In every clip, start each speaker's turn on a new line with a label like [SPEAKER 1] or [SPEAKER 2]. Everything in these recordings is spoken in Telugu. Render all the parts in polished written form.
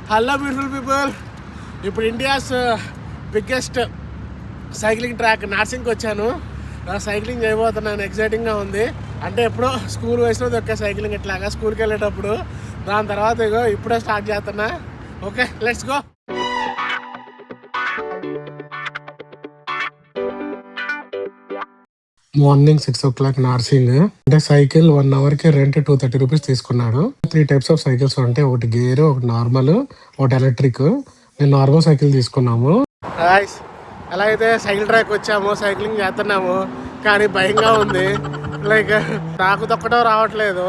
[SPEAKER 1] హలో బ్యూటిఫుల్ పీపుల్, ఇప్పుడు ఇండియాస్ బిగ్గెస్ట్ సైక్లింగ్ ట్రాక్ నార్సింగ్కి వచ్చాను. సైక్లింగ్ చేయబోతున్నాను. ఎక్సైటింగ్గా ఉంది. అంటే ఎప్పుడో స్కూల్ వయసులో దొక్కే సైక్లింగ్ ఇట్లాగా స్కూల్కి వెళ్ళేటప్పుడు. దాని తర్వాత ఇగో ఇప్పుడే స్టార్ట్ చేస్తున్నా. Okay, let's go. Morning 6 o'clock Narsing. అంటే సైకిల్ 1 hourకి రెంట్ 230 రూపీస్ తీసుకున్నాడు. 3 types ఆఫ్ సైకిల్స్ ఉంటాయి. ఒకటి గేర్, ఒకటి నార్మల్, ఒకటి ఎలక్ట్రిక్. నేను నార్మల్ సైకిల్ తీసుకున్నాము. అలా అయితే సైకిల్ ట్రాక్ వచ్చాము, సైక్లింగ్ చేస్తున్నాము. కానీ భయంగా ఉంది. లైక్ నాకు తొక్కడం రావట్లేదు,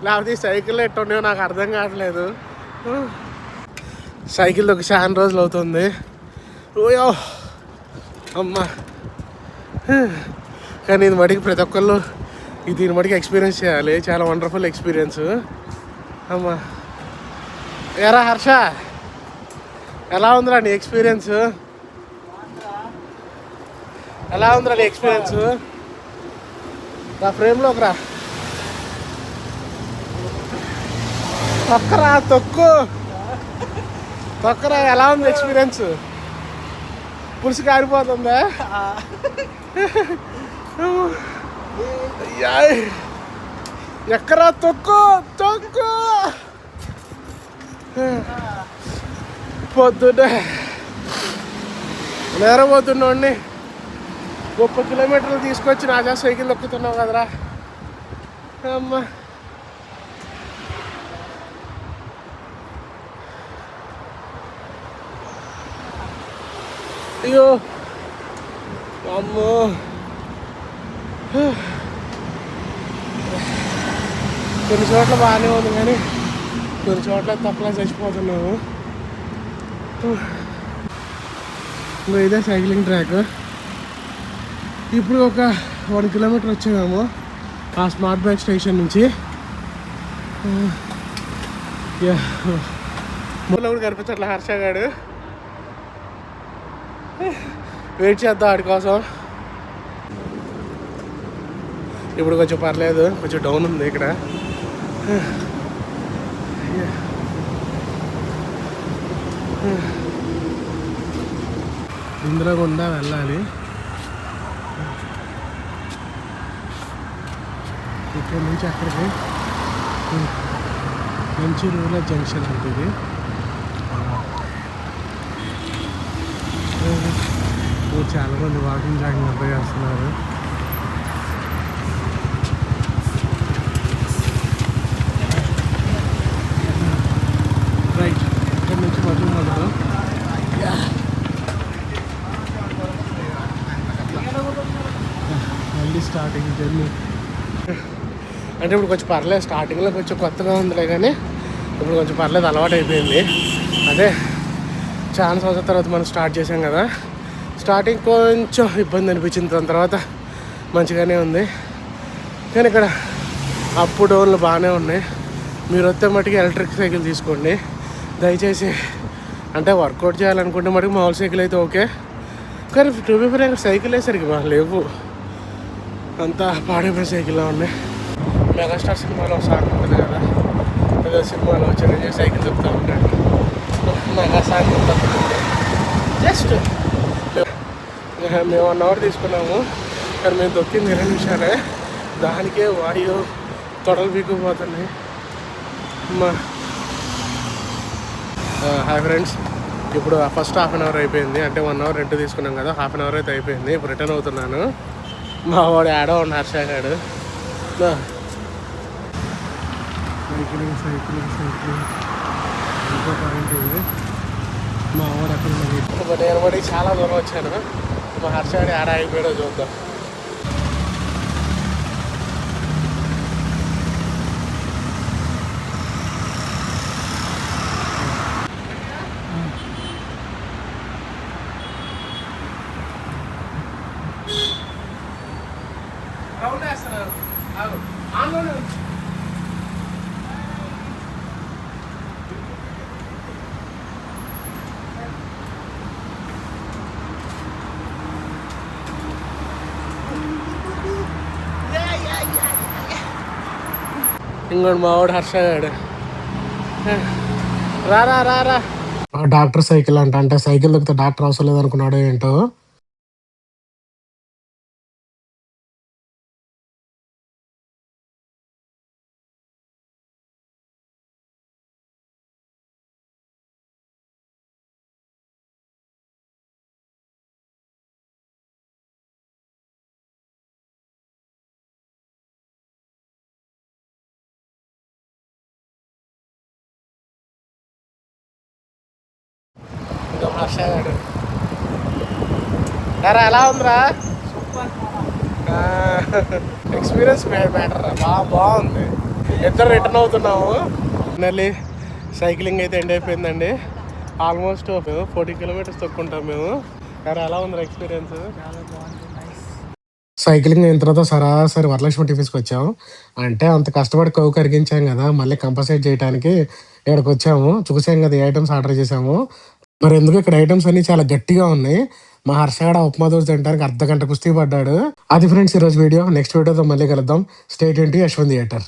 [SPEAKER 1] లేకపోతే ఈ సైకిల్ ఎట్టుండేవో నాకు అర్థం కావట్లేదు. సైకిల్ ఒక చాలా రోజులు అవుతుంది. ఓయో అమ్మా. కానీ ఇది మటుకు ప్రతి ఒక్కళ్ళు దీని మటుకు ఎక్స్పీరియన్స్ చేయాలి. చాలా వండర్ఫుల్ ఎక్స్పీరియన్స్. అమ్మా ఎరా హర్ష, ఎలా ఉందిరా నీ ఎక్స్పీరియన్స్? ఎలా ఉందిరా నీ ఎక్స్పీరియన్స్? నా ఫ్రేమ్లోకి రా, తొక్కరా, తొక్కరా. ఎలా ఉంది ఎక్స్పీరియన్స్? పులుసు కారిపోతుందా? ఎక్కరా? తొక్కు. పొద్దున్నే నేరపోతున్నాండి. 30 కిలోమీటర్లు తీసుకొచ్చి నా చేత సైకిల్ తొక్కుతున్నావు కదరా అమ్మా. అయ్యో అమ్మో. కొన్ని చోట్ల బాగానే ఉంది, కానీ కొన్ని చోట్ల తక్కువ చచ్చిపోతున్నాము. ఇదే సైక్లింగ్ ట్రాక్. ఇప్పుడు ఒక 1 kilometer వచ్చాము ఆ స్మార్ట్ బైక్ స్టేషన్ నుంచి. కూడా కనిపించట్లే హర్ష గారు. వెయిట్ చేద్దాం వాడి కోసం. ఇప్పుడు కొంచెం పర్లేదు, కొంచెం డౌన్ ఉంది ఇక్కడ. ఇందులో గుండా వెళ్ళాలి. ఇక్కడ నుంచి అక్కడికి మంచి రూరల్ జంక్షన్ ఉంటుంది. చాలా మంది వాకింగ్ జాగింగ్ అంతా చేస్తున్నారు. రైట్, ఇక్కడ నుంచి మొదలు మళ్ళీ స్టార్టింగ్ జర్నీ. అంటే ఇప్పుడు కొంచెం పర్లేదు, స్టార్టింగ్లో కొంచెం కొత్తగా ఉందిలే, కానీ ఇప్పుడు కొంచెం పర్లేదు, అలవాటు అయిపోయింది. అదే చాలా సంవత్సరాల తర్వాత మనం స్టార్ట్ చేసాం కదా. స్టార్టింగ్ కొంచెం ఇబ్బంది అనిపించింది, దాని తర్వాత మంచిగానే ఉంది. కానీ ఇక్కడ అప్ డౌన్లు బాగానే ఉన్నాయి. మీరు వస్తే మటుకు ఎలక్ట్రిక్ సైకిల్ తీసుకోండి దయచేసి. అంటే వర్కౌట్ చేయాలనుకుంటే మటుకు మామూలు సైకిల్ అయితే ఓకే, కానీ 2 సైకిల్ వేసరికి బాగా లేవు, అంతా పాడైపోయిన సైకిల్లో ఉన్నాయి. మెగాస్టార్ సినిమాలో సాంగ్ ఉంటుంది కదా, ఏదో సినిమాలో చిరంజీవి సైకిల్ చెప్తూ ఉంటాడు. మెగా సాంగ్ జస్ట్ మేము 1 hour తీసుకున్నాము, కానీ మేము దొక్కింది 20 నిమిషాలే. దానికే వాయు తొడలు బీక్కుపోతున్నాయి. హాయ్ ఫ్రెండ్స్, ఇప్పుడు ఫస్ట్ 1/2 hour అయిపోయింది. అంటే 1 hour రెంట్ తీసుకున్నాం కదా, 1/2 hour అయితే అయిపోయింది. ఇప్పుడు రిటర్న్ అవుతున్నాను. మా వాడు ఆడో ఉన్న హర్ష గాడు. సైక్లింగ్ ఇంకో పాయింట్ ఇది. మా వాడు అక్కడ నేను పడి చాలా దూరం వచ్చాను. మా హర్ష గారి ఆడ అయిపోయాడో చూద్దాం. ఇంకోటి మావాడు హర్ష గాడు. రారా రారా ఆ డాక్టర్ సైకిల్ అంట. అంటే సైకిల్ దొక్కితే డాక్టర్ అవసరం లేదనుకున్నాడో ఏంటో. ఇంకా హర్షగాడు. ఎరా ఎలా ఉందిరా? ఎక్స్పీరియన్స్ మ్యాటర్ బాగుంది. ఇద్దరు రిటర్న్ అవుతున్నాము. ఫైనల్లీ సైక్లింగ్ అయితే ఎండ్ అయిపోయిందండి. ఆల్మోస్ట్ 40 కిలోమీటర్స్ తొక్కుంటాం మేము. ఎరా ఎలా ఉంది ఎక్స్పీరియన్స్? సైక్లింగ్ అయిన తర్వాత సరాసరి వరలక్ష్మి టిఫిన్స్కి వచ్చాము. అంటే అంత కష్టపడి కొవ్వు కరిగించాం కదా, మళ్ళీ కంపల్సేట్ చేయడానికి ఇక్కడికి వచ్చాము. చూసాం కదా ఏ ఐటమ్స్ ఆర్డర్ చేసాము. మరి ఎందుకు ఇక్కడ ఐటమ్స్ అన్ని చాలా గట్టిగా ఉన్నాయి. మా హర్షగాడ ఉప్మా దోశ తినడానికి అర్ధగంట కుస్తీ పడ్డాడు. అది ఫ్రెండ్స్ ఈరోజు వీడియో. నెక్స్ట్ వీడియోతో మళ్ళీ కలుద్దాం. Stay tune to Yashwant theatre.